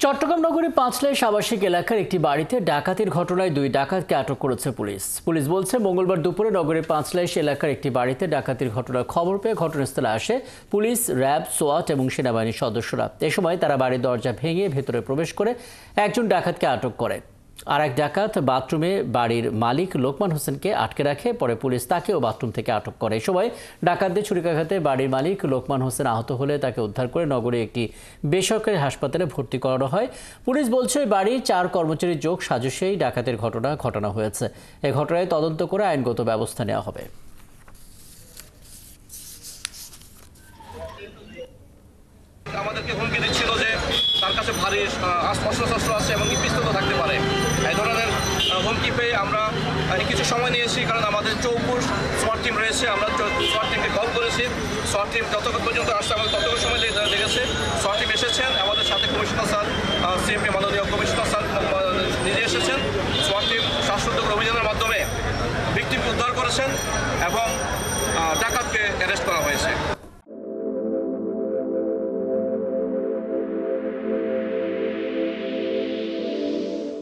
চট্টগ্রাম নগরীর পাঁচলাইশ আবাসিক এলাকার একটি বাড়িতে ডাকাতির ঘটনায় দুই ডাকাতকে আটক করেছে পুলিশ। পুলিশ বলছে, মঙ্গলবার দুপুরে নগরীর পাঁচলাইশ এলাকার একটি বাড়িতে ডাকাতির ঘটনার খবর পেয়ে ঘটনাস্থলে আসে পুলিশ, র্যাব, সোয়াট এবং সেনাবাহিনীর সদস্যরা। এ সময় তারা বাড়ির দরজা ভেঙে ভেতরে প্রবেশ করে একজন ডাকাতকে আটক করে। আর এক ডাকাত বাথরুমে বাড়ির মালিক লোকমান হোসেনকে আটকে রাখে। পরে পুলিশ তাকেও বাথরুম থেকে আটক করে। এ সময় ডাকাতদের ছুরিকাঘাতে বাড়ির মালিক লোকমান হোসেন আহত হলে তাকে উদ্ধার করে নগরে একটি বেসরকারি হাসপাতালে ভর্তি করানো হয়। পুলিশ বলছে, বাড়ির 4 কর্মচারীর যোগ সাজসেই ডাকাতের ঘটনা হয়েছে। এই ঘটনায় তদন্ত করে আইনগত ব্যবস্থা নেওয়া হবে। আমাদেরকে হুমকি দিচ্ছিল যে তার কাছে ভারী অস্ত্রশস্ত্র আছে এবং পিস্তলও থাকতে পারে। এই ধরনের হুমকি পেয়ে আমরা কিছু সময় নিয়েছি, কারণ আমাদের চৌপুর সোয়াট টিম রয়েছে। আমরা সোয়াট টিমকে কল করেছি। সোয়াট টিম যতক্ষণ পর্যন্ত আসছে আমাদের ততক্ষণ সময় লেগেছে। সোয়াট টিম এসেছেন, আমাদের সাথে কমিশনার স্যার, সিএমপি মাননীয় কমিশনার স্যার নিজে এসেছেন। সোয়াট টিম শ্বাসরোধক অভিযানের মাধ্যমে ভিকটিমকে উদ্ধার করেছেন এবং